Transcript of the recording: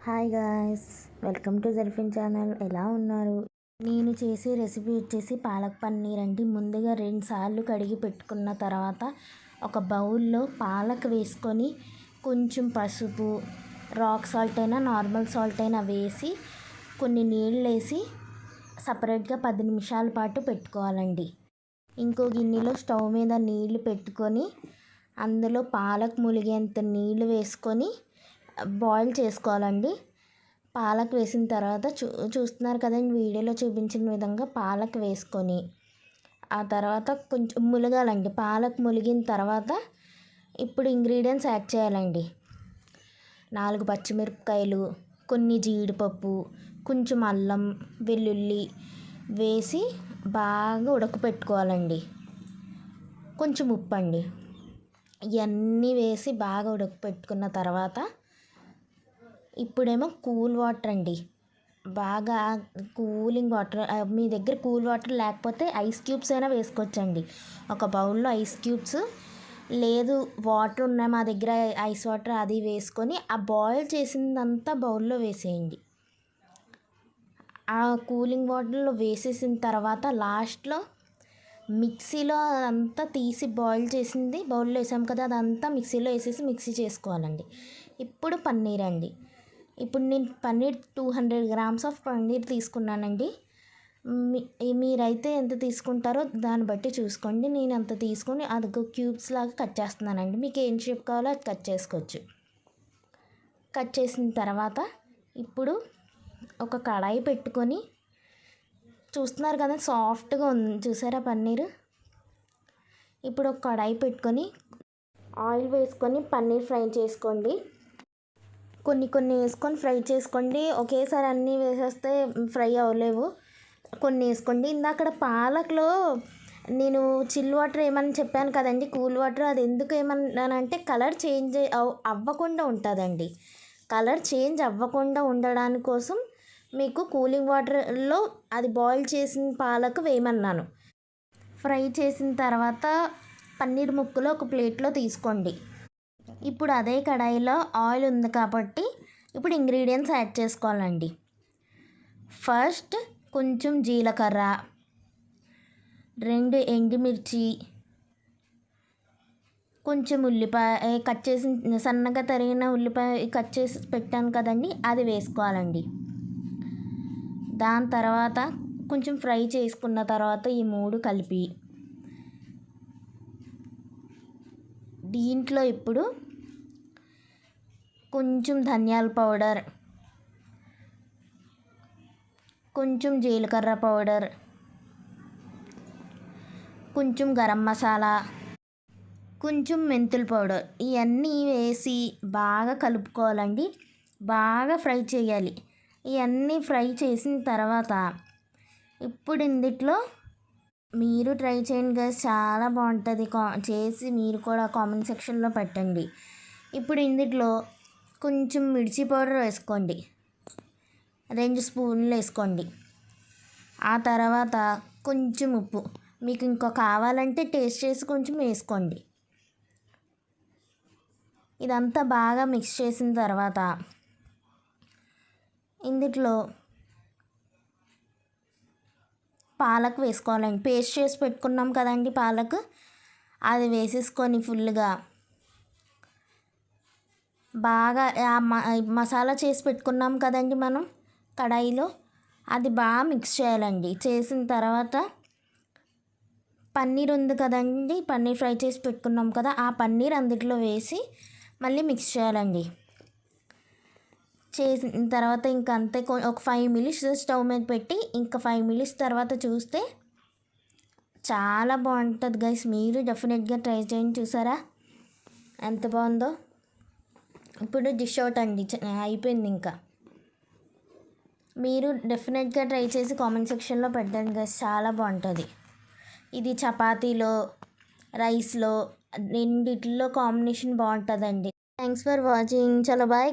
Hi guys, welcome to జర్ఫిన్ channel. ఎలా ఉన్నారు? నేను చేసే రెసిపీ వచ్చేసి పాలక్ పన్నీర్ అండి. ముందుగా 2 సార్లు కడిగి పెట్టుకున్న తర్వాత ఒక బౌల్లో పాలక్ వేసుకొని కొంచెం పసుపు, రాక్ సాల్ట్ అయినా నార్మల్ సాల్ట్ అయినా వేసి కొన్ని నీళ్ళు వేసి సపరేట్గా 10 నిమిషాల పాటు పెట్టుకోవాలండి. ఇంకో గిన్నెలో స్టవ్ మీద నీళ్లు పెట్టుకొని అందులో పాలక్ ములిగేంత నీళ్ళు వేసుకొని బాయిల్ చేసుకోవాలండి. పాలక్ వేసిన తర్వాత చూస్తున్నారు కదండి, వీడియోలో చూపించిన విధంగా పాలక్ వేసుకొని ఆ తర్వాత కొంచెం ములగాలండి. పాలక్ ములిగిన తర్వాత ఇప్పుడు ఇంగ్రీడియంట్స్ యాడ్ చేయాలండి. 4 పచ్చిమిరపకాయలు, కొన్ని జీడిపప్పు, కొంచెం అల్లం వెల్లుల్లి వేసి బాగా ఉడకపెట్టుకోవాలండి. కొంచెం ఉప్పు అండి. ఇవన్నీ వేసి బాగా ఉడకపెట్టుకున్న తర్వాత ఇప్పుడేమో కూల్ వాటర్ అండి. బాగా కూలింగ్ వాటర్, మీ దగ్గర కూల్ వాటర్ లేకపోతే ఐస్ క్యూబ్స్ అయినా వేసుకోవచ్చండి. ఒక బౌల్లో ఐస్ క్యూబ్స్, లేదు వాటర్ ఉన్నాయి మా దగ్గర ఐస్ వాటర్, అది వేసుకొని ఆ బాయిల్ చేసిందంతా బౌల్లో వేసేయండి. ఆ కూలింగ్ వాటర్లో వేసేసిన తర్వాత లాస్ట్లో మిక్సీలో అదంతా తీసి బాయిల్ చేసింది బౌల్లో వేసాం కదా, అదంతా మిక్సీలో వేసేసి మిక్సీ చేసుకోవాలండి. ఇప్పుడు పన్నీర్ అండి. ఇప్పుడు నేను పన్నీర్ 200 గ్రామ్స్ ఆఫ్ పన్నీర్ తీసుకున్నానండి. మీరైతే ఎంత తీసుకుంటారో దాన్ని బట్టి చూసుకోండి. నేను అంత తీసుకొని అది క్యూబ్స్ లాగా కట్ చేస్తున్నానండి. మీకు ఏం షేప్ కావాలో అది కట్ చేసుకోవచ్చు. కట్ చేసిన తర్వాత ఇప్పుడు ఒక కడాయి పెట్టుకొని, చూస్తున్నారు కదా సాఫ్ట్గా ఉంది చూసారా పన్నీర్. ఇప్పుడు ఒక కడాయి పెట్టుకొని ఆయిల్ వేసుకొని పన్నీర్ ఫ్రై చేసుకోండి. కొన్ని వేసుకొని ఫ్రై చేసుకోండి. ఒకేసారి అన్నీ వేసేస్తే ఫ్రై అవ్వలేవు. కొన్ని వేసుకోండి. ఇందాక పాలక్లో నేను చిల్ వాటర్ ఏమని చెప్పాను కదండి, కూల్ వాటర్. అది ఎందుకు ఏమన్నానంటే కలర్ చేంజ్ అవ్వకుండా ఉంటుందండి. కలర్ చేంజ్ అవ్వకుండా ఉండడానికి కోసం మీకు కూలింగ్ వాటర్లో అది బాయిల్ చేసిన పాలకు వేయమన్నాను. ఫ్రై చేసిన తర్వాత పన్నీర్ ముక్కలు ఒక ప్లేట్లో తీసుకోండి. ఇప్పుడు అదే కడాయిలో ఆయిల్ ఉంది కాబట్టి ఇప్పుడు ఇంగ్రీడియంట్స్ యాడ్ చేసుకోవాలండి. ఫస్ట్ కొంచెం జీలకర్ర, 2 ఎండుమిర్చి, కొంచెం ఉల్లిపాయ కట్ చేసి సన్నగా తరిగిన ఉల్లిపాయ కట్ చేసి పెట్టాను కదండి, అది వేసుకోవాలండి. దాని తర్వాత కొంచెం ఫ్రై చేసుకున్న తర్వాత ఈ 3 కలిపి దీంట్లో ఇప్పుడు కొంచెం ధనియాల పౌడర్, కొంచెం జీలకర్ర పౌడర్, కొంచెం గరం మసాలా, కొంచెం మెంతుల పౌడర్, ఇవన్నీ వేసి బాగా కలుపుకోవాలండి. బాగా ఫ్రై చేయాలి. ఇవన్నీ ఫ్రై చేసిన తర్వాత ఇప్పుడు ఇందులో మీరు ట్రై చేయండి గైస్, చాలా బాగుంటుంది. చేసి మీరు కూడా కామెంట్ సెక్షన్లో పెట్టండి. ఇప్పుడు ఇందులో కొంచెం మిర్చి పౌడర్ వేసుకోండి, 2 స్పూన్లు వేసుకోండి. ఆ తర్వాత కొంచెం ఉప్పు, మీకు ఇంకా కావాలంటే టేస్ట్ చేసి కొంచెం వేసుకోండి. ఇదంతా బాగా మిక్స్ చేసిన తర్వాత ఇందులో పాలక్ వేసుకోవాలండి. పేస్ట్ చేసి పెట్టుకున్నాం కదండి పాలక్, అది వేసేసుకొని ఫుల్గా బాగా మసాలా చేసి పెట్టుకున్నాం కదండి మనం కడాయిలో, అది బాగా మిక్స్ చేయాలండి. చేసిన తర్వాత పన్నీర్ ఉంది కదండి, పన్నీర్ ఫ్రై చేసి పెట్టుకున్నాం కదా, ఆ పన్నీర్ అందులో వేసి మళ్ళీ మిక్స్ చేయాలండి. చేసిన తర్వాత ఇంక అంతే. ఒక 5 మినిట్స్ స్టవ్ మీద పెట్టి ఇంకా 5 మినిట్స్ తర్వాత చూస్తే చాలా బాగుంటుంది గైస్. మీరు డెఫినెట్గా ట్రై చేయండి. చూసారా ఎంత బాగుందో. ఇప్పుడు డిష్ అవుట్ అండి, అయిపోయింది. ఇంకా మీరు డెఫినెట్గా ట్రై చేసి కామెంట్ సెక్షన్లో పెట్టండి గైస్, చాలా బాగుంటుంది. ఇది చపాతీలో, రైస్లో, రెండిట్లో కాంబినేషన్ బాగుంటుందండి. Thanks for watching. చలో బాయ్.